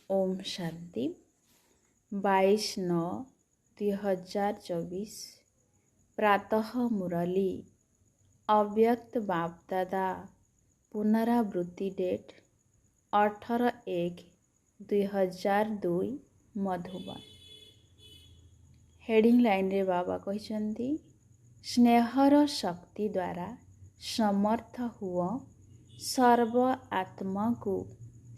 ओम शांति 22/9/2024 प्रातः मुरली अव्यक्त बापदादा पुनरावृत्ति डेट 18/1/2002 मधुबन। हेडिंग लाइन रे बाबा कहते स्नेहर शक्ति द्वारा समर्थ हुआ सर्व आत्मा को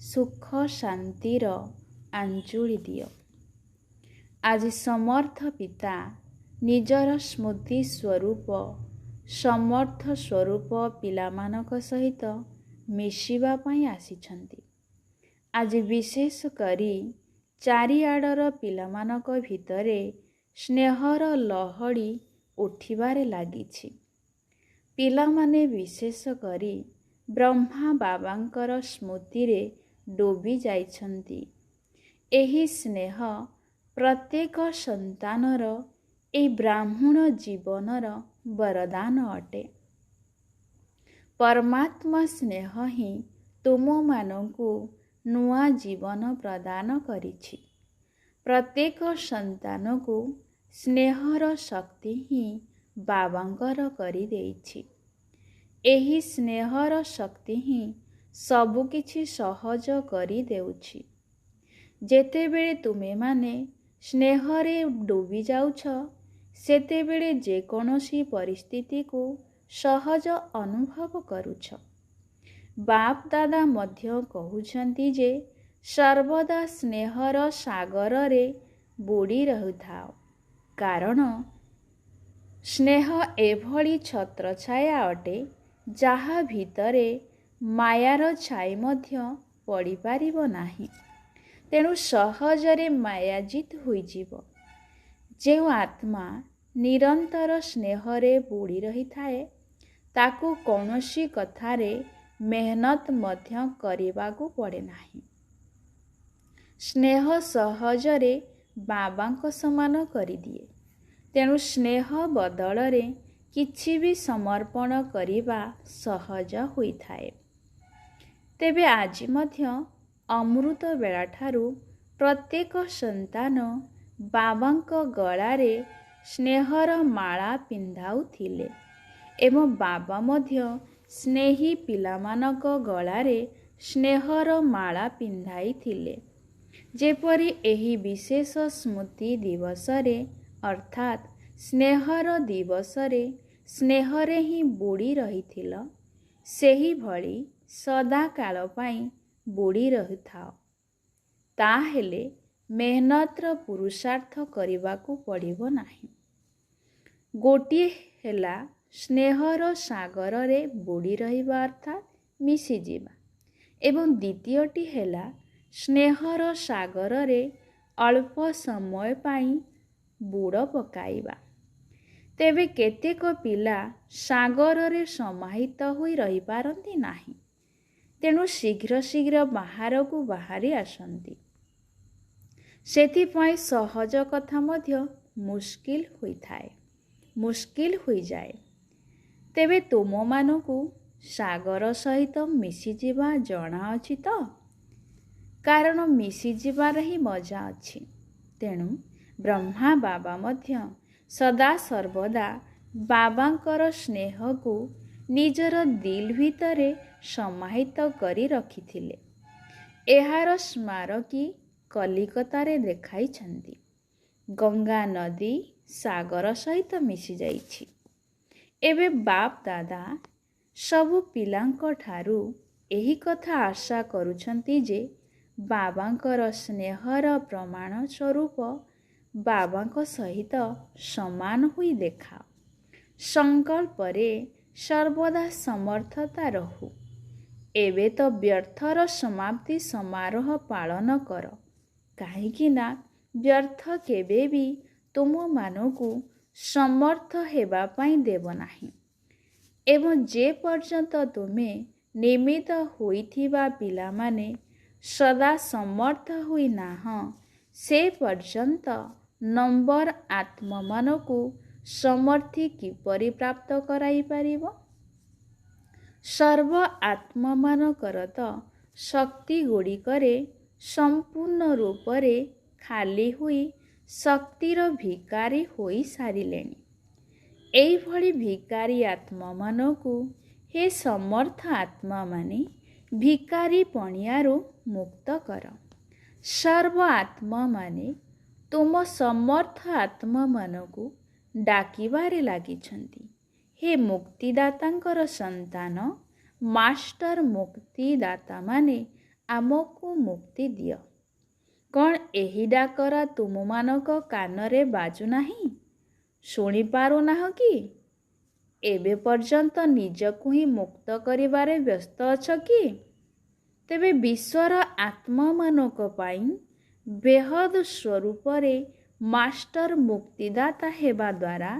सुख शांतिर आंचुड़ी दियो। आज समर्थ पिता निजर स्मृति स्वरूप समर्थ स्वरूप पिलामानक सहित मिशिबा पई आसिछंती। आज विशेष करी चारिआडर पिलामानक भितरे स्नेहर लहड़ी उठिबारे लागिछि। पिलामाने विशेष करी ब्रह्मा बाबांकर स्मृति रे डूबी जाइछंती। एही स्नेह प्रत्येक संतानर ए ब्राह्मण जीवनर वरदान अटे। परमात्मा स्नेह ही तुम मानकु नुआ जीवन प्रदान करिछि। प्रत्येक संतान को स्नेहर शक्ति ही बाबांकर करि देइछि। एही स्नेहर शक्ति ही सबु किछि सहज करि देउछि। जेतेबेले तुमे माने स्नेहरे डूबी जाउछ सेतेबेले जे कोनोसी परिस्थिति को सहज अनुभव करुछ। बाप दादा मध्य कहउछंती जे सर्वदा स्नेहर सागर रे बुड़ी रहुथाओ, कारण स्नेह एभली छत्रछाया अटे जाहा भितरे मायार छाई मध्य पड़ी पारिबो नाही। तेणु सहजरे मायाजित होइजिबो। जेउ आत्मा निरंतर स्नेहरे बुड़ी रही थाए ताकू कौनसी कथारे मेहनत मध्य करिबाकू पड़े नाही। स्नेह सहजरे बाबांको समान करि दिए। तेणु स्नेह बदलरे किछि भी समर्पण करिबा सहज होई थाए। तेबे आज मध्य अमृत बेला ठारू प्रत्येक संतान बाबांको गଳାରେ स्नेहर माला पिंधाउथिले एवं बाबा मध्य स्नेही पिलामानक गଳାରେ स्नेहर माला पिंधाइथिले। जेपरि एही विशेष स्मृति दिवसरे अर्थात स्नेहर दिवसरे स्नेहरे ही बुड़ी रहिथिल, सेही भली सदा काल पाई बुड़ी रहुथाओ। ताहेले मेहनतर पुरुषार्थ करिबाकू पड़िबो नाही। गोटिए हेला स्नेहर सागर रे बुड़ी रहिबा अर्थात मिसी जीवा एवं द्वितीयटी हेला स्नेहर सागर रे अल्प समय पाई बुड़ पकाइबा। तेबे केतेक पिला सागर रे समाहित होई रही पारंती नाही। तेणु शीघ्र शीघ्र बाहर को बाहरी आसंती। सेथि पई सहज कथा मध्य मुश्किल होई थाए, मुश्किल होई जाए। तेबे तुम मानकु सागर सहित मिसी जीवा जणा अछि तो? कारण मिसी जीवार ही मजा अछि। तेणु ब्रह्मा बाबा मध्य सदा सर्वदा बाबांकर स्नेह को निजर दिल भितरे समाहित करी रखिथिले। एहार स्मारकी कलिकतारे देखाइछंती। गंगा नदी सागर सहित मिसी जाइछि। एबे बाप दादा सबु पिलांक ठारू एही कथा आशा करुछंती जे बाबांकर स्नेहर प्रमाण स्वरूप बाबांक सहित समान हुई देखाओ। संकल्परे सर्वदा समर्थता रहु। एबे तो व्यर्थर समाप्ति समारोह पालन कर, काहेकि ना व्यर्थ केबे भी तुम मानकु समर्थ हेबा पाई देव नाही। एवं जे पर्यंत तुमे निमित्त होइथिबा पिला माने सदा समर्थ हुई नाह से पर्यंत नंबर आत्मा मानकु समर्थी किपरि प्राप्त कराई पारिबो? सर्व आत्मा मानकर तो शक्ति गुड़िकरे ସମ୍ପୂର୍ଣ୍ଣ ରୂପରେ ଖାଲି ହୋଇ ଶକ୍ତିର ଭିକାରୀ ହୋଇସାରିଲେଣି। ଏଇଭଳି ଭିକାରୀ ଆତ୍ମାମାନଙ୍କୁ ହେ ସମର୍ଥ ଆତ୍ମାମାନେ ଭିକାରୀ ପଣିଆରୁ ମୁକ୍ତ କର। ସର୍ବ ଆତ୍ମାମାନେ ତୁମ ସମର୍ଥ ଆତ୍ମାମାନଙ୍କୁ ଡାକିବାରେ ଲାଗିଛନ୍ତି। ହେ ମୁକ୍ତିଦାତାଙ୍କର ସନ୍ତାନ, ମାଷ୍ଟର ମୁକ୍ତିଦାତାମାନେ ଆମକୁ ମୁକ୍ତି ଦିଅ। କ'ଣ ଏହି ଡାକରା ତୁମମାନଙ୍କ କାନରେ ବାଜୁନାହିଁ? ଶୁଣିପାରୁନାହ କି? ଏବେ ପର୍ଯ୍ୟନ୍ତ ନିଜକୁ ହିଁ ମୁକ୍ତ କରିବାରେ ବ୍ୟସ୍ତ ଅଛ କି? ତେବେ ବିଶ୍ୱର ଆତ୍ମାମାନଙ୍କ ପାଇଁ ବେହଦ ସ୍ୱରୂପରେ ମାଷ୍ଟର ମୁକ୍ତିଦାତା ହେବା ଦ୍ୱାରା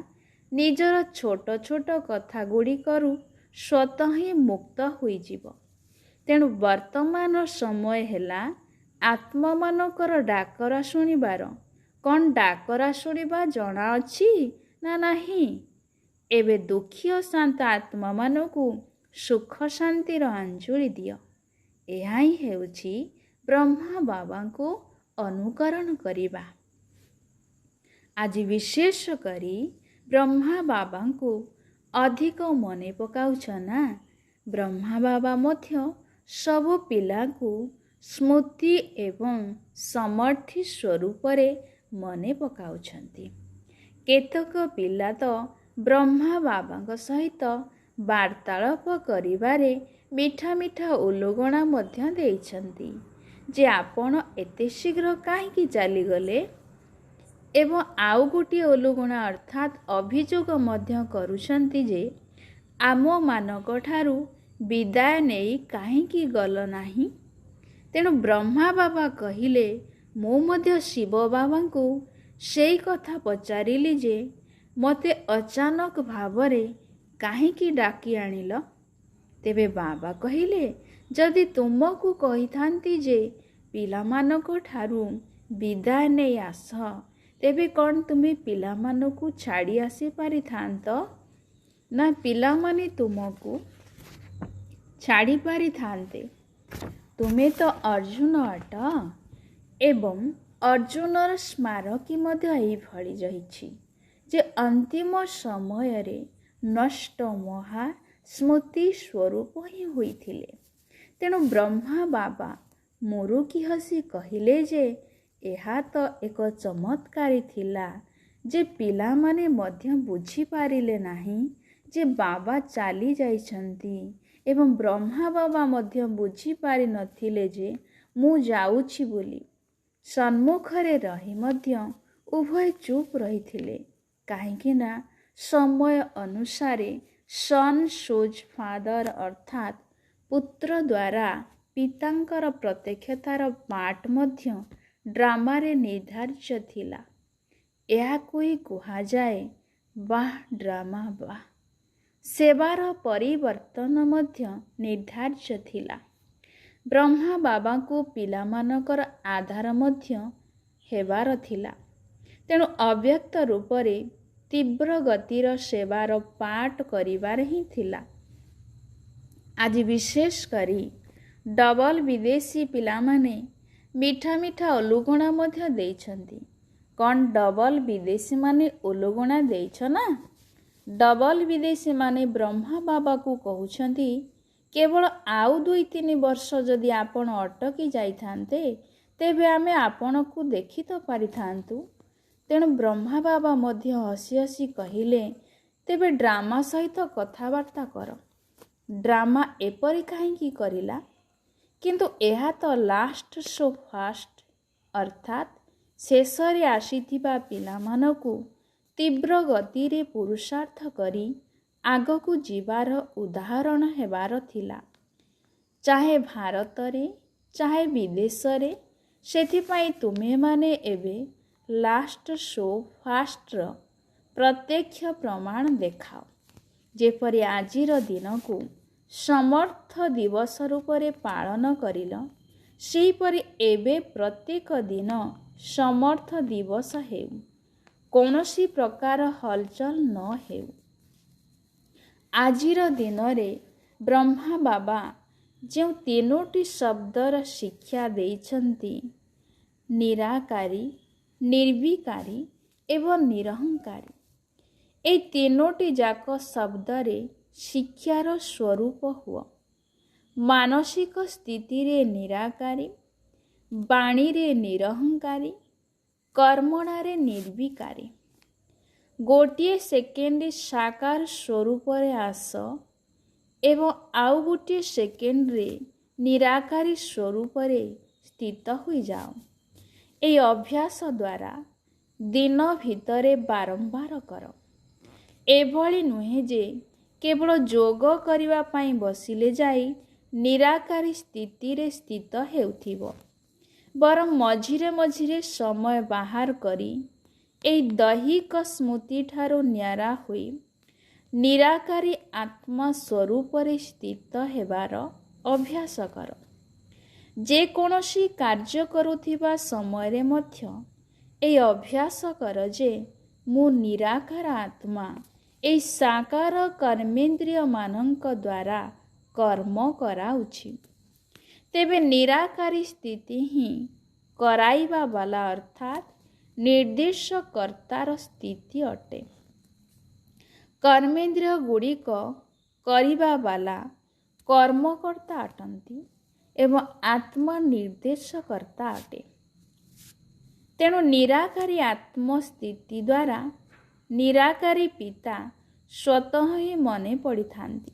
ନିଜର ଛୋଟ ଛୋଟ କଥାଗୁଡ଼ିକରୁ ସ୍ୱତଃ ହିଁ ମୁକ୍ତ ହୋଇଯିବ। ତେଣୁ ବର୍ତ୍ତମାନ ସମୟ ହେଲା ଆତ୍ମାମାନଙ୍କର ଡାକରା ଶୁଣିବାର। କ'ଣ ଡାକରା ଶୁଣିବା ଜଣାଅଛି ନା ନାହିଁ? ଏବେ ଦୁଃଖୀ ଅଶାନ୍ତ ଆତ୍ମାମାନଙ୍କୁ ସୁଖ ଶାନ୍ତିର ଅଞ୍ଜଳି ଦିଅ। ଏହା ହିଁ ହେଉଛି ବ୍ରହ୍ମା ବାବାଙ୍କୁ ଅନୁକରଣ କରିବା। ଆଜି ବିଶେଷ କରି ବ୍ରହ୍ମା ବାବାଙ୍କୁ ଅଧିକ ମନେ ପକାଉଛ ନା? ବ୍ରହ୍ମା ବାବା ମଧ୍ୟ ସବୁ ପିଲାଙ୍କୁ ସ୍ମୃତି ଏବଂ ସମର୍ଥି ସ୍ୱରୂପରେ ମନେ ପକାଉଛନ୍ତି। କେତେକ ପିଲା ତ ବ୍ରହ୍ମା ବାବାଙ୍କ ସହିତ ବାର୍ତ୍ତାଳାପ କରିବାରେ ମିଠା ମିଠା ଉଲୁଗଣା ମଧ୍ୟ ଦେଇଛନ୍ତି ଯେ ଆପଣ ଏତେ ଶୀଘ୍ର କାହିଁକି ଚାଲିଗଲେ? ଏବଂ ଆଉ ଗୋଟିଏ ଉଲୁଗଣା ଅର୍ଥାତ୍ ଅଭିଯୋଗ ମଧ୍ୟ କରୁଛନ୍ତି ଯେ ଆମମାନଙ୍କଠାରୁ ବିଦାୟ ନେଇ କାହିଁକି ଗଲ ନାହିଁ? ତେଣୁ ବ୍ରହ୍ମା ବାବା କହିଲେ, ମୁଁ ମଧ୍ୟ ଶିବ ବାବାଙ୍କୁ ସେଇ କଥା ପଚାରିଲି ଯେ ମୋତେ ଅଚାନକ ଭାବରେ କାହିଁକି ଡାକି ଆଣିଲ? ତେବେ ବାବା କହିଲେ, ଯଦି ତୁମକୁ କହିଥାନ୍ତି ଯେ ପିଲାମାନଙ୍କ ଠାରୁ ବିଦାୟ ନେଇ ଆସ, ତେବେ କ'ଣ ତୁମେ ପିଲାମାନଙ୍କୁ ଛାଡ଼ି ଆସିପାରିଥାନ୍ତ? ନା ପିଲାମାନେ ତୁମକୁ ଛାଡ଼ି ପାରିଥାନ୍ତେ? ତୁମେ ତ ଅର୍ଜୁନ ଅଟ। ଏବଂ ଅର୍ଜୁନର ସ୍ମାରକୀ ମଧ୍ୟ ଏହିଭଳି ରହିଛି ଯେ ଅନ୍ତିମ ସମୟରେ ନଷ୍ଟ ମହା ସ୍ମୃତି ସ୍ୱରୂପ ହିଁ ହୋଇଥିଲେ। ତେଣୁ ବ୍ରହ୍ମା ବାବା ମୁରୁକି ହସି କହିଲେ ଯେ ଏହା ତ ଏକ ଚମତ୍କାରୀ ଥିଲା ଯେ ପିଲାମାନେ ମଧ୍ୟ ବୁଝିପାରିଲେ ନାହିଁ ଯେ ବାବା ଚାଲି ଯାଇଛନ୍ତି ଏବଂ ବ୍ରହ୍ମା ବାବା ମଧ୍ୟ ବୁଝିପାରିନଥିଲେ ଯେ ମୁଁ ଯାଉଛି ବୋଲି। ସମ୍ମୁଖରେ ରହି ମଧ୍ୟ ଉଭୟ ଚୁପ୍ ରହିଥିଲେ, କାହିଁକି ନା ସମୟ ଅନୁସାରେ ସନ୍ ସୁଜ୍ ଫାଦର ଅର୍ଥାତ୍ ପୁତ୍ର ଦ୍ୱାରା ପିତାଙ୍କର ପ୍ରତ୍ୟକ୍ଷତାର ପାଠ ମଧ୍ୟ ଡ୍ରାମାରେ ନିର୍ଦ୍ଧାର୍ଯ୍ୟ ଥିଲା। ଏହାକୁ ହିଁ କୁହାଯାଏ ବାଃ ଡ୍ରାମା ବାଃ। ସେବାର ପରିବର୍ତ୍ତନ ମଧ୍ୟ ନିର୍ଦ୍ଧାର୍ଯ୍ୟ ଥିଲା। ବ୍ରହ୍ମା ବାବାଙ୍କୁ ପିଲାମାନଙ୍କର ଆଧାର ମଧ୍ୟ ହେବାର ଥିଲା। ତେଣୁ ଅବ୍ୟକ୍ତ ରୂପରେ ତୀବ୍ର ଗତିର ସେବାର ପାଠ କରିବାରେ ହିଁ ଥିଲା। ଆଜି ବିଶେଷ କରି ଡବଲ ବିଦେଶୀ ପିଲାମାନେ ମିଠା ମିଠା ଉଲୁଗଣା ମଧ୍ୟ ଦେଇଛନ୍ତି। କ'ଣ ଡବଲ ବିଦେଶୀମାନେ ଉଲୁଗଣା ଦେଇଛ ନା? ଡବଲ ବିଦେଶୀମାନେ ବ୍ରହ୍ମା ବାବାକୁ କହୁଛନ୍ତି, କେବଳ ଆଉ 2-3 ବର୍ଷ ଯଦି ଆପଣ ଅଟକି ଯାଇଥାନ୍ତେ, ତେବେ ଆମେ ଆପଣଙ୍କୁ ଦେଖି ତ ପାରିଥାନ୍ତୁ। ତେଣୁ ବ୍ରହ୍ମା ବାବା ମଧ୍ୟ ହସି ହସି କହିଲେ, ତେବେ ଡ୍ରାମା ସହିତ କଥାବାର୍ତ୍ତା କର। ଡ୍ରାମା ଏପରି କାହିଁକି କରିଲା? କିନ୍ତୁ ଏହା ତ ଲାଷ୍ଟ ସୋ ଫାଷ୍ଟ, ଅର୍ଥାତ୍ ଶେଷରେ ଆସିଥିବା ପିଲାମାନଙ୍କୁ ତୀବ୍ର ଗତିରେ ପୁରୁଷାର୍ଥ କରି ଆଗକୁ ଯିବାର ଉଦାହରଣ ହେବାର ଥିଲା, ଚାହେ ଭାରତରେ ଚାହେ ବିଦେଶରେ। ସେଥିପାଇଁ ତୁମେମାନେ ଏବେ ଲାଷ୍ଟ ସୋ ଫାଷ୍ଟର ପ୍ରତ୍ୟକ୍ଷ ପ୍ରମାଣ ଦେଖାଅ। ଯେପରି ଆଜିର ଦିନକୁ ସମର୍ଥ ଦିବସ ରୂପରେ ପାଳନ କରିଲ, ସେହିପରି ଏବେ ପ୍ରତ୍ୟେକ ଦିନ ସମର୍ଥ ଦିବସ ହେଉ। କୌଣସି ପ୍ରକାର ହଲଚଲ ନ ହେଉ। ଆଜିର ଦିନରେ ବ୍ରହ୍ମା ବାବା ଯେଉଁ ତିନୋଟି ଶବ୍ଦର ଶିକ୍ଷା ଦେଇଛନ୍ତି, ନିରାକାରୀ, ନିର୍ବିକାରୀ ଏବଂ ନିରହଙ୍କାରୀ, ଏହି ତିନୋଟି ଯାକ ଶବ୍ଦରେ ଶିକ୍ଷାର ସ୍ୱରୂପ ହୁଅ। ମାନସିକ ସ୍ଥିତିରେ ନିରାକାରୀ, ବାଣୀରେ ନିରହଙ୍କାରୀ, କର୍ମଣାରେ ନିର୍ବିକାରୀ। ଗୋଟିଏ ସେକେଣ୍ଡ ସାକାର ସ୍ୱରୂପରେ ଆସ ଏବଂ ଆଉ ଗୋଟିଏ ସେକେଣ୍ଡରେ ନିରାକାରୀ ସ୍ୱରୂପରେ ସ୍ଥିତ ହୋଇଯାଅ। ଏହି ଅଭ୍ୟାସ ଦ୍ୱାରା ଦିନ ଭିତରେ ବାରମ୍ବାର କର। ଏଭଳି ନୁହେଁ ଯେ କେବଳ ଯୋଗ କରିବା ପାଇଁ ବସିଲେ ଯାଇ ନିରାକାରୀ ସ୍ଥିତିରେ ସ୍ଥିତ ହେଉଥିବ, ବରଂ ମଝିରେ ମଝିରେ ସମୟ ବାହାର କରି ଏହି ଦୈହିକ ସ୍ମୃତିଠାରୁ ନ୍ୟାରା ହୋଇ ନିରାକାରୀ ଆତ୍ମା ସ୍ୱରୂପରେ ସ୍ଥିତ ହେବାର ଅଭ୍ୟାସ କର। ଯେକୌଣସି କାର୍ଯ୍ୟ କରୁଥିବା ସମୟରେ ମଧ୍ୟ ଏହି ଅଭ୍ୟାସ କର ଯେ ମୁଁ ନିରାକାର ଆତ୍ମା ଏହି ସାକାର କର୍ମେନ୍ଦ୍ରିୟମାନଙ୍କ ଦ୍ୱାରା କର୍ମ କରାଉଛି। ତେବେ ନିରାକାରୀ ସ୍ଥିତି ହିଁ କରାଇବା ବାଲା ଅର୍ଥାତ୍ ନିର୍ଦ୍ଦେଶ କର୍ତ୍ତାର ସ୍ଥିତି ଅଟେ। କର୍ମେନ୍ଦ୍ରିୟ ଗୁଡ଼ିକ କରିବା ବାଲା କର୍ମକର୍ତ୍ତା ଅଟନ୍ତି ଏବଂ ଆତ୍ମା ନିର୍ଦ୍ଦେଶକର୍ତ୍ତା ଅଟେ। ତେଣୁ ନିରାକାରୀ ଆତ୍ମସ୍ଥିତି ଦ୍ୱାରା ନିରାକାରୀ ପିତା ସ୍ୱତଃ ହିଁ ମନେ ପଡ଼ିଥାନ୍ତି।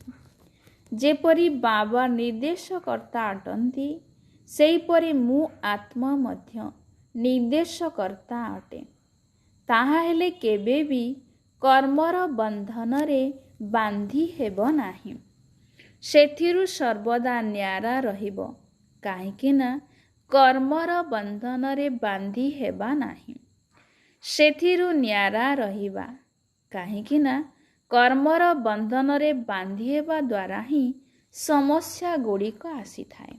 ଯେପରି ବାବା ନିର୍ଦ୍ଦେଶକର୍ତ୍ତା ଅଟନ୍ତି, ସେହିପରି ମୁଁ ଆତ୍ମା ମଧ୍ୟ ନିର୍ଦ୍ଦେଶକର୍ତ୍ତା ଅଟେ। ତାହା ହେଲେ କେବେ ବି କର୍ମର ବନ୍ଧନରେ ବାନ୍ଧି ହେବ ନାହିଁ। ସେଥିରୁ ସର୍ବଦା ନ୍ୟାରା ରହିବ, କାହିଁକି ନା କର୍ମର ବନ୍ଧନରେ ବାନ୍ଧି ହେବା ନାହିଁ। ସେଥିରୁ ନ୍ୟାରା ରହିବା କାହିଁକି ନା କର୍ମର ବନ୍ଧନରେ ବାନ୍ଧି ହେବା ଦ୍ୱାରା ହିଁ ସମସ୍ୟା ଗୁଡ଼ିକ ଆସିଥାଏ।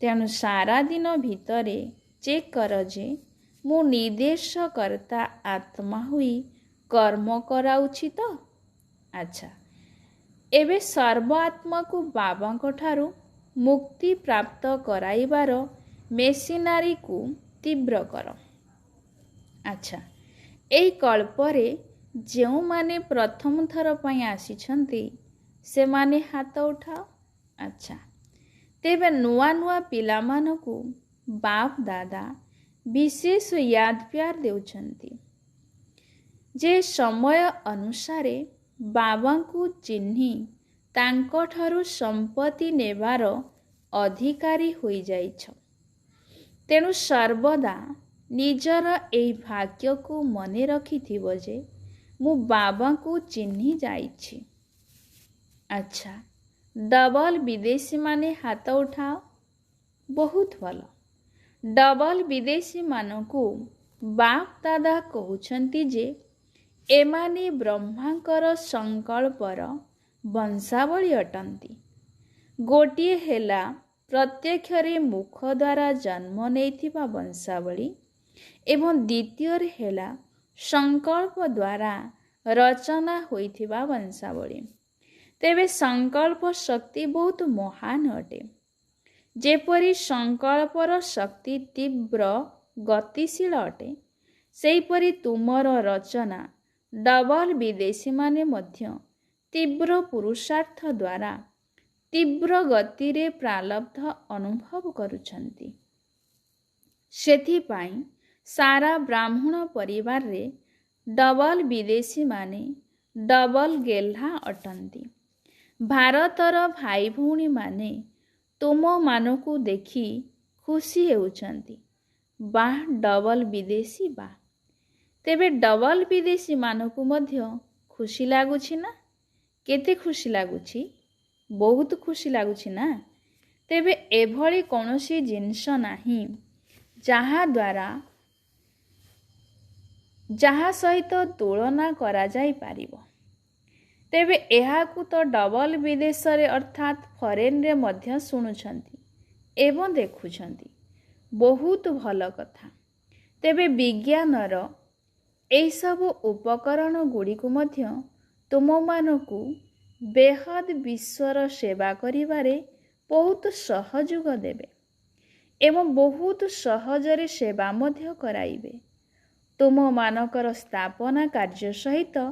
ତେଣୁ ସାରା ଦିନ ଭିତରେ ଚେକ୍ କର ଯେ ମୁଁ ନିର୍ଦ୍ଦେଶକର୍ତ୍ତା ଆତ୍ମା ହୋଇ କର୍ମ କରାଉଛି ତ? ଆଚ୍ଛା, ଏବେ ସର୍ବ ଆତ୍ମାକୁ ବାବାଙ୍କ ଠାରୁ ମୁକ୍ତି ପ୍ରାପ୍ତ କରାଇବାର ମେସିନାରୀକୁ ତୀବ୍ର କର। ଆଚ୍ଛା, ଏହି କଳ୍ପରେ ଯେଉଁମାନେ ପ୍ରଥମ ଥର ପାଇଁ ଆସିଛନ୍ତି ସେମାନେ ହାତ ଉଠାଅ। ଆଚ୍ଛା, ତେବେ ନୂଆ ନୂଆ ପିଲାମାନଙ୍କୁ ବାପ ଦାଦା ବିଶେଷ ୟାଦ ପ୍ୟାର ଦେଉଛନ୍ତି ଯେ ସମୟ ଅନୁସାରେ ବାବାଙ୍କୁ ଚିହ୍ନି ତାଙ୍କଠାରୁ ସମ୍ପତ୍ତି ନେବାର ଅଧିକାରୀ ହୋଇଯାଇଛ। ତେଣୁ ସର୍ବଦା ନିଜର ଏହି ଭାଗ୍ୟକୁ ମନେ ରଖିଥିବ ଯେ ମୁଁ ବାବାଙ୍କୁ ଚିହ୍ନି ଯାଇଛି। ଆଚ୍ଛା, ଡବଲ ବିଦେଶୀମାନେ ହାତ ଉଠାଅ। ବହୁତ ଭଲ। ଡବଲ ବିଦେଶୀମାନଙ୍କୁ ବାପ ଦାଦା କହୁଛନ୍ତି ଯେ ଏମାନେ ବ୍ରହ୍ମାଙ୍କର ସଂକଳ୍ପର ବଂଶାବଳୀ ଅଟନ୍ତି। ଗୋଟିଏ ହେଲା ପ୍ରତ୍ୟକ୍ଷରେ ମୁଖ ଦ୍ୱାରା ଜନ୍ମ ନେଇଥିବା ବଂଶାବଳୀ ଏବଂ ଦ୍ୱିତୀୟରେ ହେଲା ସଂକଳ୍ପ ଦ୍ୱାରା ରଚନା ହୋଇଥିବା ବଂଶାବଳୀ। ତେବେ ସଂକଳ୍ପ ଶକ୍ତି ବହୁତ ମହାନ ଅଟେ। ଯେପରି ସଂକଳ୍ପର ଶକ୍ତି ତୀବ୍ର ଗତିଶୀଳ ଅଟେ, ସେହିପରି ତୁମର ରଚନା ଡବଲ ବିଦେଶୀମାନେ ମଧ୍ୟ ତୀବ୍ର ପୁରୁଷାର୍ଥ ଦ୍ୱାରା ତୀବ୍ର ଗତିରେ ପ୍ରାରବ୍ଧ ଅନୁଭବ କରୁଛନ୍ତି। ସେଥିପାଇଁ ସାରା ବ୍ରାହ୍ମଣ ପରିବାରରେ ଡବଲ ବିଦେଶୀମାନେ ଡବଲ ଗେହ୍ଲା ଅଟନ୍ତି। ଭାରତର ଭାଇ ଭଉଣୀମାନେ ତୁମମାନଙ୍କୁ ଦେଖି ଖୁସି ହେଉଛନ୍ତି। ବାଃ, ଡବଲ ବିଦେଶୀ ବାଃ। ତେବେ ଡବଲ ବିଦେଶୀମାନଙ୍କୁ ମଧ୍ୟ ଖୁସି ଲାଗୁଛି ନା? କେତେ ଖୁସି ଲାଗୁଛି? ବହୁତ ଖୁସି ଲାଗୁଛି ନା? ତେବେ ଏଭଳି କୌଣସି ଜିନିଷ ନାହିଁ ଯାହା ସହିତ ତୁଳନା କରାଯାଇପାରିବ। ତେବେ ଏହାକୁ ତ ଡବଲ ବିଦେଶରେ ଅର୍ଥାତ୍ ଫରେନ୍ରେ ମଧ୍ୟ ଶୁଣୁଛନ୍ତି ଏବଂ ଦେଖୁଛନ୍ତି। ବହୁତ ଭଲ କଥା। ତେବେ ବିଜ୍ଞାନର ଏହିସବୁ ଉପକରଣ ଗୁଡ଼ିକୁ ମଧ୍ୟ ତୁମମାନଙ୍କୁ ବେହଦ ବିଶ୍ୱର ସେବା କରିବାରେ ବହୁତ ସହଯୋଗ ଦେବେ ଏବଂ ବହୁତ ସହଜରେ ସେବା ମଧ୍ୟ କରାଇବେ। ତୁମମାନଙ୍କର ସ୍ଥାପନା କାର୍ଯ୍ୟ ସହିତ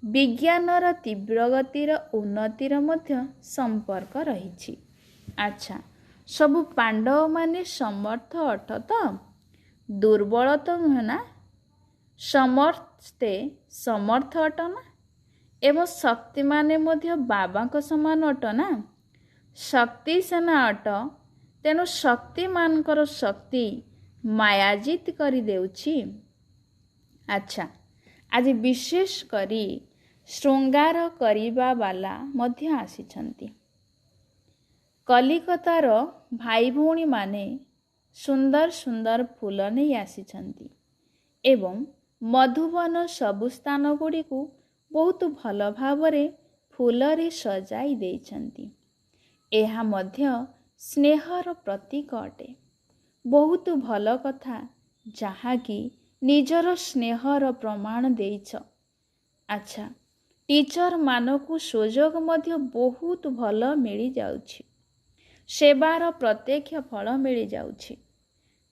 ବିଜ୍ଞାନର ତୀବ୍ର ଗତିର ଉନ୍ନତିର ମଧ୍ୟ ସମ୍ପର୍କ ରହିଛି। ଆଚ୍ଛା, ସବୁ ପାଣ୍ଡବମାନେ ସମର୍ଥ ଅଟ ତ? ଦୁର୍ବଳ ତ ନୁହେଁ ନା? ସମସ୍ତେ ସମର୍ଥ ଅଟ ନା? ଏବଂ ଶକ୍ତିମାନେ ମଧ୍ୟ ବାବାଙ୍କ ସମାନ ଅଟ ନା? ଶକ୍ତି ସେନା ଅଟ, ତେଣୁ ଶକ୍ତିମାନଙ୍କର ଶକ୍ତି ମାୟାଜିତ କରିଦେଉଛି। ଆଚ୍ଛା, ଆଜି ବିଶେଷ କରି ଶୃଙ୍ଗାର କରିବା ବାଲା ମଧ୍ୟ ଆସିଛନ୍ତି। କଲିକତାର ଭାଇ ଭଉଣୀମାନେ ସୁନ୍ଦର ସୁନ୍ଦର ଫୁଲ ନେଇ ଆସିଛନ୍ତି ଏବଂ ମଧୁବନ ସବୁ ସ୍ଥାନ ଗୁଡ଼ିକୁ ବହୁତ ଭଲ ଭାବରେ ଫୁଲରେ ସଜାଇ ଦେଇଛନ୍ତି। ଏହା ମଧ୍ୟ ସ୍ନେହର ପ୍ରତୀକ ଅଟେ। ବହୁତ ଭଲ କଥା, ଯାହାକି ନିଜର ସ୍ନେହର ପ୍ରମାଣ ଦେଇଛ। ଆଚ୍ଛା, ଟିଚରମାନଙ୍କୁ ସୁଯୋଗ ମଧ୍ୟ ବହୁତ ଭଲ ମିଳିଯାଉଛି। ସେବାର ପ୍ରତ୍ୟକ୍ଷ ଫଳ ମିଳିଯାଉଛି।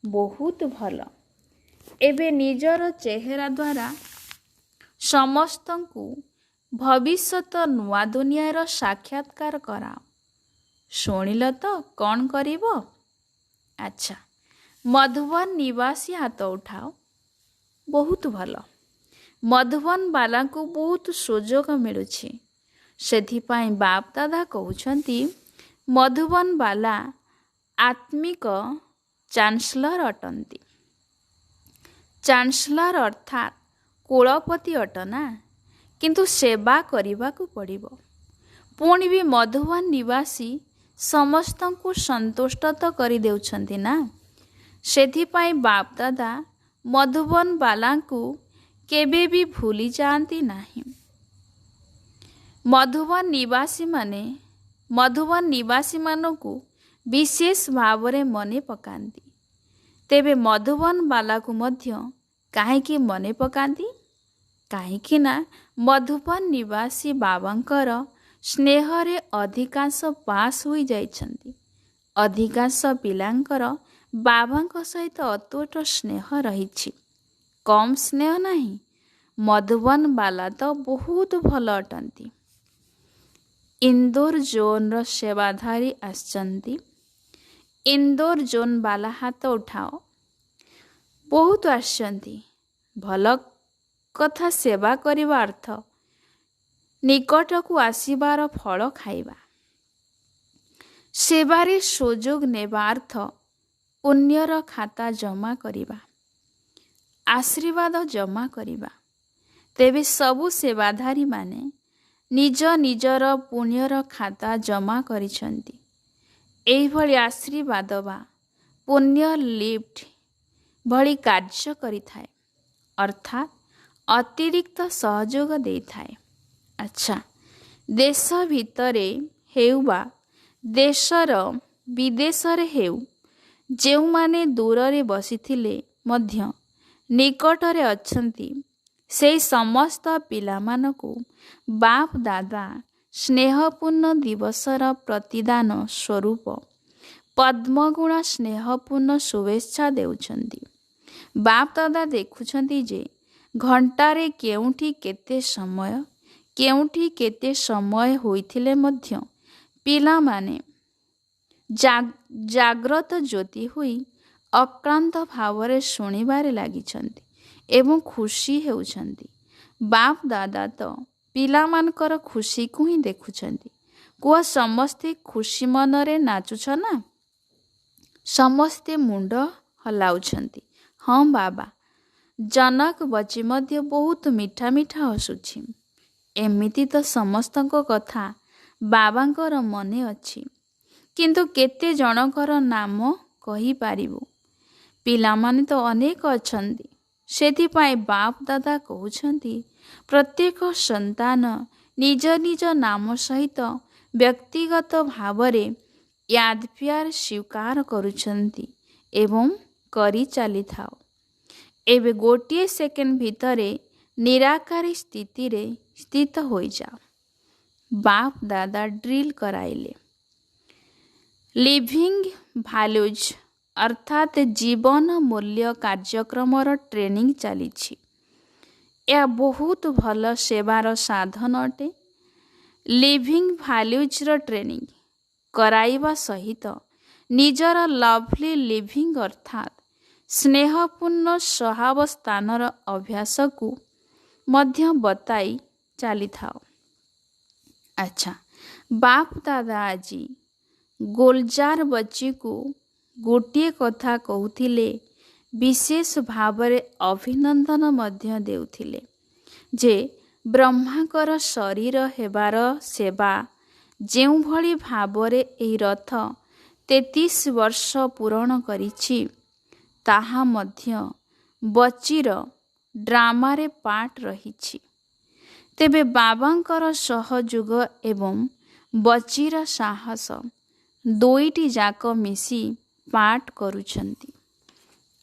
ବହୁତ ଭଲ। ଏବେ ନିଜର ଚେହେରା ଦ୍ୱାରା ସମସ୍ତଙ୍କୁ ଭବିଷ୍ୟତ ନୂଆ ଦୁନିଆର ସାକ୍ଷାତକାର କରାଅ। ଶୁଣିଲ ତ କ'ଣ କରିବ? ଆଚ୍ଛା, ମଧୁବନ ନିବାସୀ ହାତ ଉଠାଅ। ବହୁତ ଭଲ। ମଧୁବନ ବାଲାଙ୍କୁ ବହୁତ ସୁଯୋଗ ମିଳୁଛି। ସେଥିପାଇଁ ବାପ ଦାଦା କହୁଛନ୍ତି ମଧୁବନ ବାଲା ଆତ୍ମିକ ଚାନ୍ସଲର ଅଟନ୍ତି। ଚାନ୍ସଲର ଅର୍ଥାତ୍ କୁଳପତି ଅଟ ନା? କିନ୍ତୁ ସେବା କରିବାକୁ ପଡ଼ିବ। ପୁଣି ବି ମଧୁବନ ନିବାସୀ ସମସ୍ତଙ୍କୁ ସନ୍ତୁଷ୍ଟ ତ କରିଦେଉଛନ୍ତି ନା? ସେଥିପାଇଁ ବାପ ଦାଦା ମଧୁବନ ବାଲାଙ୍କୁ କେବେ ବି ଭୁଲି ଯାଆନ୍ତି ନାହିଁ। ମଧୁବନ ନିବାସୀମାନଙ୍କୁ ବିଶେଷ ଭାବରେ ମନେ ପକାନ୍ତି। ତେବେ ମଧୁବନ ବାଲାକୁ ମଧ୍ୟ କାହିଁକି ମନେ ପକାନ୍ତି? କାହିଁକି ନା ମଧୁବନ ନିବାସୀ ବାବାଙ୍କର ସ୍ନେହରେ ଅଧିକାଂଶ ପାସ୍ ହୋଇଯାଇଛନ୍ତି। ଅଧିକାଂଶ ପିଲାଙ୍କର ବାବାଙ୍କ ସହିତ ଅତୁଟ ସ୍ନେହ ରହିଛି। କମ୍ ସ୍ନେହ ନାହିଁ। ମଧୁବନ ବାଲା ତ ବହୁତ ଭଲ ଅଟନ୍ତି। ଇନ୍ଦୋର ଜୋନ୍ର ସେବାଧାରୀ ଆସିଛନ୍ତି। ଇନ୍ଦୋର ଜୋନ୍ ବାଲା ହାତ ଉଠାଅ। ବହୁତ ଆସିଛନ୍ତି। ଭଲ କଥା। ସେବା କରିବା ଅର୍ଥ ନିକଟକୁ ଆସିବାର ଫଳ ଖାଇବା। ସେବାରେ ସୁଯୋଗ ନେବା ଅର୍ଥ ପୁଣ୍ୟର ଖାତା ଜମା କରିବା, ଆଶୀର୍ବାଦ ଜମା କରିବା। ତେବେ ସବୁ ସେବାଧାରୀମାନେ ନିଜ ନିଜର ପୁଣ୍ୟର ଖାତା ଜମା କରିଛନ୍ତି। ଏହିଭଳି ଆଶୀର୍ବାଦ ବା ପୁଣ୍ୟ ଲିଫ୍ଟ ଭଳି କାର୍ଯ୍ୟ କରିଥାଏ, ଅର୍ଥାତ୍ ଅତିରିକ୍ତ ସହଯୋଗ ଦେଇଥାଏ। ଆଚ୍ଛା, ଦେଶ ଭିତରେ ହେଉ ବା ଦେଶର ବିଦେଶରେ ହେଉ, ଯେଉଁମାନେ ଦୂରରେ ବସିଥିଲେ ମଧ୍ୟ ନିକଟରେ ଅଛନ୍ତି, ସେହି ସମସ୍ତ ପିଲାମାନଙ୍କୁ ବାପ ଦାଦା ସ୍ନେହପୂର୍ଣ୍ଣ ଦିବସର ପ୍ରତିଦାନ ସ୍ୱରୂପ ପଦ୍ମଗୁଣ ସ୍ନେହପୂର୍ଣ୍ଣ ଶୁଭେଚ୍ଛା ଦେଉଛନ୍ତି। ବାପ ଦାଦା ଦେଖୁଛନ୍ତି ଯେ ଘଣ୍ଟାରେ କେଉଁଠି କେତେ ସମୟ ହୋଇଥିଲେ ମଧ୍ୟ ପିଲାମାନେ ଜାଗ୍ରତ ଜ୍ୟୋତି ହୋଇ ଅକ୍ଳାନ୍ତ ଭାବରେ ଶୁଣିବାରେ ଲାଗିଛନ୍ତି ଏବଂ ଖୁସି ହେଉଛନ୍ତି। ବାପ ଦାଦା ତ ପିଲାମାନଙ୍କର ଖୁସିକୁ ହିଁ ଦେଖୁଛନ୍ତି। କୁହ, ସମସ୍ତେ ଖୁସି ମନରେ ନାଚୁଛ ନା? ସମସ୍ତେ ମୁଣ୍ଡ ହଲାଉଛନ୍ତି। ହଁ ବାବା। ଜନକ ବଚି ମଧ୍ୟ ବହୁତ ମିଠା ମିଠା ହସୁଛି। ଏମିତି ତ ସମସ୍ତଙ୍କ କଥା ବାବାଙ୍କର ମନେ ଅଛି, କିନ୍ତୁ କେତେ ଜଣଙ୍କର ନାମ କହିପାରିବୁ? ପିଲାମାନେ ତ ଅନେକ ଅଛନ୍ତି। ସେଥିପାଇଁ ବାପ ଦାଦା କହୁଛନ୍ତି ପ୍ରତ୍ୟେକ ସନ୍ତାନ ନିଜ ନିଜ ନାମ ସହିତ ବ୍ୟକ୍ତିଗତ ଭାବରେ ୟାଦ ପ୍ୟାର ସ୍ୱୀକାର କରୁଛନ୍ତି ଏବଂ କରି ଚାଲିଥାଉ। ଏବେ ଗୋଟିଏ ସେକେଣ୍ଡ ଭିତରେ ନିରାକାରୀ ସ୍ଥିତିରେ ସ୍ଥିତ ହୋଇଯାଅ। ବାପ ଦାଦା ଡ୍ରିଲ୍ କରାଇଲେ। लिविंग भैल्यूज अर्थात जीवन मूल्य कार्यक्रमर ट्रेनिंग चली। यह बहुत भल सेवार साधन अटे। लिविंग भैल्यूजर ट्रेनिंग कराइबा सहित निजर लवली लिविंग अर्थात स्नेहपूर्ण सहावस्थानर अभ्यास को मध्य बताई चली थाओ। अच्छा, बाप दादा आजी गोलजार बच्ची को गोटे कथा कहूथिले, विशेष भावरे अभिनंदन मध्य देउथिले जे ब्रह्माकर शरीर हेबार सेवा जेउ भली भावरे एही रथ 33 वर्ष पूरण करिछि ताहा मध्य बच्चीर ड्रामारे पार्ट रहिछि। तेबे बाबांकर सहयोग एवं बच्चीर साहस दुईटी जाक मिसी पाठ करुछंती।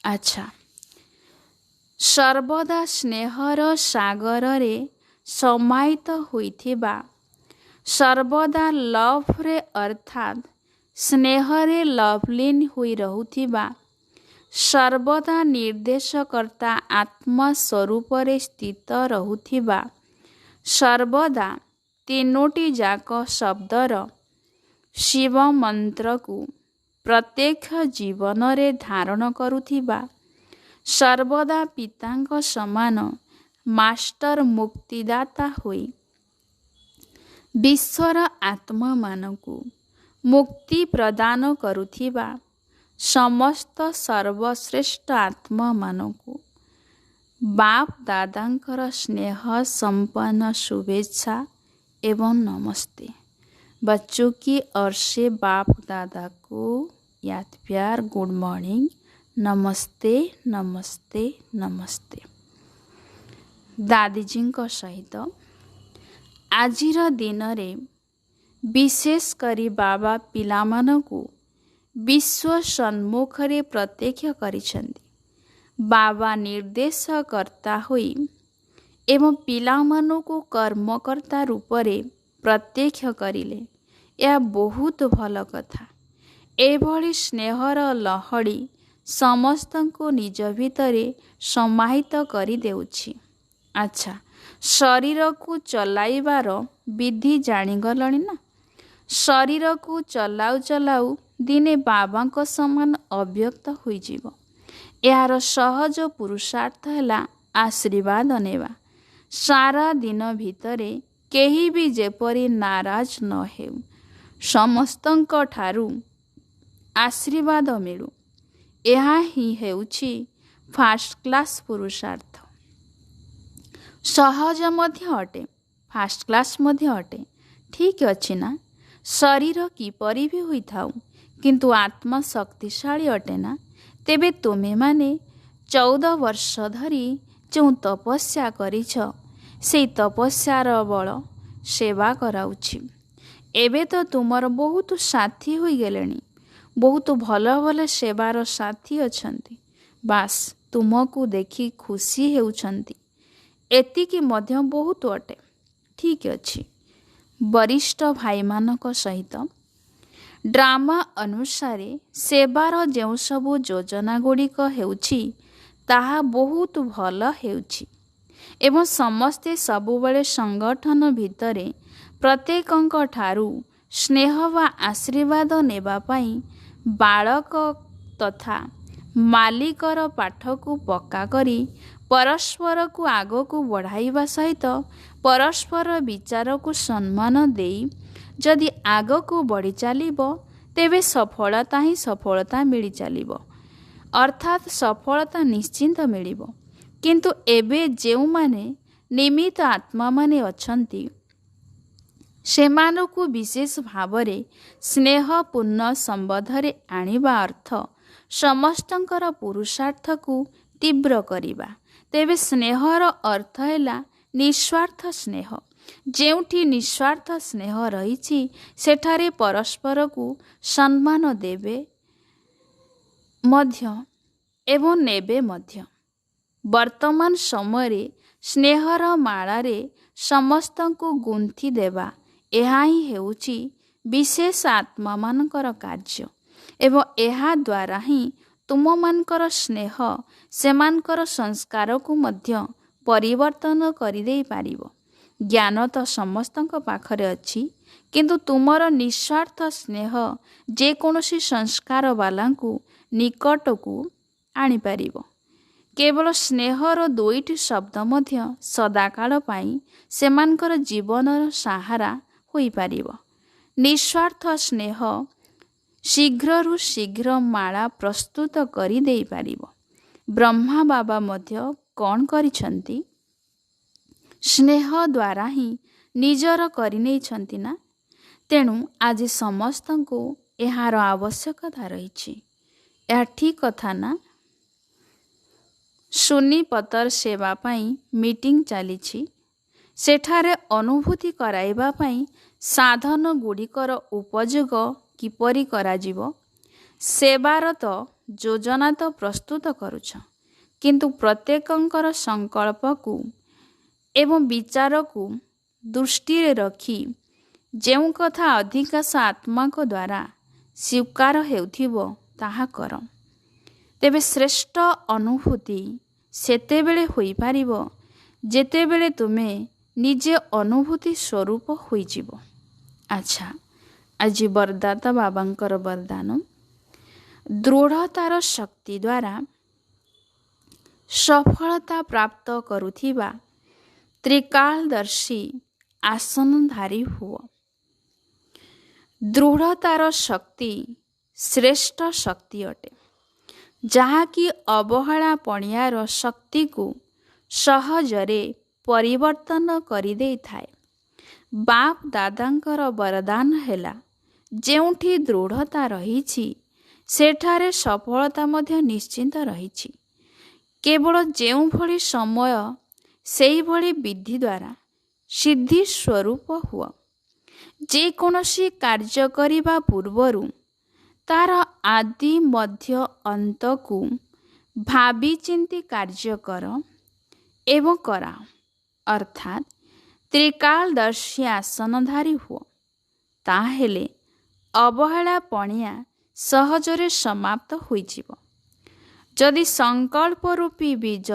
अच्छा, सर्वदा स्नेहर सागर रे समाहित होइथिबा, सर्वदा लव रे अर्थात स्नेहरे लवलीन होई रहुथिबा, सर्वदा निर्देशकर्ता आत्मा स्वरूप रे स्थित रहुथिबा, सर्वदा तीनोटी जाक शब्दर शिव मंत्र को प्रत्येक जीवन रे धारण करुथिबा, सर्वदा पितांक समान मास्टर मुक्तिदाता होई विश्वर आत्मा मानकु मुक्ति प्रदान करुथिबा, समस्त सर्वश्रेष्ठ आत्मा मानकु बाप दादांकर स्नेह संपन्न शुभेच्छा एवं नमस्ते। बच्चों की ओर से बाप दादा को याद प्यार गुड मॉर्निंग, नमस्ते नमस्ते नमस्ते। दादीजी सहित आजिर दिन रे विशेष करी बाबा पिलामानकु विश्व सम्मुखरे प्रत्यक्ष करिसेंती। बाबा निर्देशकर्ता होई एवं पिलामानकु कर्मकर्ता रूपरे प्रत्यक्ष करिले। यह बहुत भल कथा। एभली स्नेहर लहड़ी समस्तंको निज भितरे समाहित करि देउछि। अच्छा, शरीर को चलाइबार विधि जानिगलଣି ना। शरीर को चलाउ चलाउ दिने बाबा को समान अव्यक्त होइजिव। यार सहज पुरुषार्थ है आशीर्वाद नेवा। सारा दिन भितरे केही भी जेपरी नाराज न हेउ, समस्तंक ठारू आशीर्वाद मिलू। यह ही हेउछि फास्ट क्लास पुरुषार्थ। सहज मध्य अटे, फास्ट क्लास मध्य अटे। ठीक अछि ना। शरीर किपरि भी होई थाउ किंतु आत्मा शक्तिशाली अटे ना। तेबे तुमे माने 14 वर्ष धरी जो तपस्या करिछ से तपस्यार बल सेवा कराउछि। एबे तो तुमर बहुत साथी होई गेलेनी, बहुत भल भल सेवार साथी अछंती। बास तुमको देखी खुशी हेउछंती, एतिकी मध्य बहुत अटे। ठीक अछि। वरिष्ठ भाई मानक सहित ड्रामा अनुसारे सेवार जो सबु योजना गुड़िक हेउछि ताहा बहुत भल हेउछि एवं समस्ते सबुबले संगठन भितरे प्रत्येकंक ठारू स्नेह वा आशीर्वाद नेबा पाई बालक तथा मालिकर पाठ को पक्का करी परस्पर को आग को बढ़ाइबा सहित परस्पर विचार को सम्मान देई जदि आग को बढ़ी चलिबो तेबे सफलता ही सफलता मिली चलिबो, अर्थात सफलता निश्चिंत मिलिबो। किंतु एबे जेउ माने निमित्त आत्मा माने अछंती सेमानकु विशेष भावरे स्नेहपूर्ण संबंधरे आनिबा अर्थ समस्तंकर पुरुषार्थ को तीव्र करिबा। तेबे स्नेहर अर्थ हैला निस्वार्थ स्नेह। जेउठी निस्वार्थ स्नेह रहिछि सेठारे परस्पर को सम्मान देबे मध्य एवं नेबे मध्य। वर्तमान समय स्नेहर मालारे समस्तंको गुंथि देवा, एहा ही हेउछि ବିଶେଷ ଆତ୍ମାମାନଙ୍କର କାର୍ଯ୍ୟ ଏବଂ ଏହାଦ୍ୱାରା ହିଁ ତୁମମାନଙ୍କର ସ୍ନେହ ସେମାନଙ୍କର ସଂସ୍କାରକୁ ମଧ୍ୟ ପରିବର୍ତ୍ତନ କରିଦେଇପାରିବ। ଜ୍ଞାନ ତ ସମସ୍ତଙ୍କ ପାଖରେ ଅଛି, କିନ୍ତୁ ତୁମର ନିଃସ୍ୱାର୍ଥ ସ୍ନେହ ଯେକୌଣସି ସଂସ୍କାରବାଲାଙ୍କୁ ନିକଟକୁ ଆଣିପାରିବ। କେବଳ ସ୍ନେହର ଦୁଇଟି ଶବ୍ଦ ମଧ୍ୟ ସଦାକାଳ ପାଇଁ ସେମାନଙ୍କର ଜୀବନର ସାହାରା ହୋଇପାରିବ। ନିଃସ୍ୱାର୍ଥ ସ୍ନେହ ଶୀଘ୍ରରୁ ଶୀଘ୍ର ମାଳା ପ୍ରସ୍ତୁତ କରି ଦେଇପାରିବ। ବ୍ରହ୍ମା ବାବା ମଧ୍ୟ କ'ଣ କରିଛନ୍ତି? ସ୍ନେହ ଦ୍ୱାରା ହିଁ ନିଜର କରିନେଇଛନ୍ତି ନା। ତେଣୁ ଆଜି ସମସ୍ତଙ୍କୁ ଏହାର ଆବଶ୍ୟକତା ରହିଛି। ଏହା ଠିକ୍ କଥା ନା? ସୁନିପତର ସେବା ପାଇଁ ମିଟିଂ ଚାଲିଛି। ସେଠାରେ ଅନୁଭୂତି କରାଇବା ପାଇଁ ସାଧନ ଗୁଡ଼ିକର ଉପଯୋଗ କିପରି କରାଯିବ ସେବାର ତ ଯୋଜନା ତ ପ୍ରସ୍ତୁତ କରୁଛ, କିନ୍ତୁ ପ୍ରତ୍ୟେକଙ୍କର ସଂକଳ୍ପକୁ ଏବଂ ବିଚାରକୁ ଦୃଷ୍ଟିରେ ରଖି ଯେଉଁ କଥା ଅଧିକାଂଶ ଆତ୍ମାଙ୍କ ଦ୍ୱାରା ସ୍ୱୀକାର ହେଉଥିବ ତାହା କର। ତେବେ ଶ୍ରେଷ୍ଠ ଅନୁଭୂତି ସେତେବେଳେ ହୋଇପାରିବ ଯେତେବେଳେ ତୁମେ ନିଜେ ଅନୁଭୂତି ସ୍ୱରୂପ ହୋଇଯିବ। ଆଚ୍ଛା, ଆଜି ବରଦାତା ବାବାଙ୍କର ବରଦାନ। ଦୃଢ଼ତାର ଶକ୍ତି ଦ୍ୱାରା ସଫଳତା ପ୍ରାପ୍ତ କରୁଥିବା ତ୍ରିକାଳଦର୍ଶୀ ଆସନଧାରୀ ହୁଅ। ଦୃଢ଼ତାର ଶକ୍ତି ଶ୍ରେଷ୍ଠ ଶକ୍ତି ଅଟେ, ଯାହାକି ଅବହେଳା ପଣିଆର ଶକ୍ତିକୁ ସହଜରେ ପରିବର୍ତ୍ତନ କରିଦେଇଥାଏ। ବାପ ଦାଦାଙ୍କର ବରଦାନ ହେଲା, ଯେଉଁଠି ଦୃଢ଼ତା ରହିଛି ସେଠାରେ ସଫଳତା ମଧ୍ୟ ନିଶ୍ଚିନ୍ତ ରହିଛି। କେବଳ ଯେଉଁଭଳି ସମୟ ସେହିଭଳି ବିଧି ଦ୍ୱାରା ସିଦ୍ଧି ସ୍ୱରୂପ ହୁଅ। ଯେକୌଣସି କାର୍ଯ୍ୟ କରିବା ପୂର୍ବରୁ ତାର ଆଦି ମଧ୍ୟ ଅନ୍ତକୁ ଭାବିଚିନ୍ତି କାର୍ଯ୍ୟ କର ଏବଂ କରାଅ, ଅର୍ଥାତ୍ ତ୍ରିକାଳଦର୍ଶୀ ଆସନଧାରୀ ହୁଅ। ତାହେଲେ ଅବହେଳା ପଣିଆ ସହଜରେ ସମାପ୍ତ ହୋଇଯିବ। ଯଦି ସଂକଳ୍ପ ରୂପୀ ବୀଜ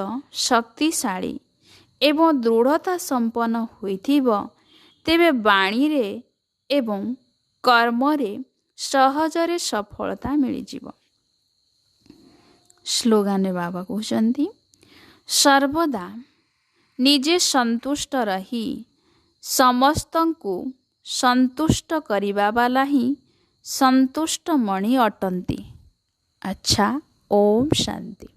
ଶକ୍ତିଶାଳୀ ଏବଂ ଦୃଢ଼ତା ସମ୍ପନ୍ନ ହୋଇଥିବ, ତେବେ ବାଣୀରେ ଏବଂ କର୍ମରେ ସହଜରେ ସଫଳତା ମିଳିଯିବ। ସ୍ଲୋଗାନରେ ବାବା କହୁଛନ୍ତି, ସର୍ବଦା ନିଜେ ସନ୍ତୁଷ୍ଟ ରହି ସମସ୍ତଙ୍କୁ ସନ୍ତୁଷ୍ଟ କରିବା ବାଲା ହିଁ ସନ୍ତୁଷ୍ଟ ମଣି ଅଟନ୍ତି। ଆଚ୍ଛା, ଓମ୍ ଶାନ୍ତି।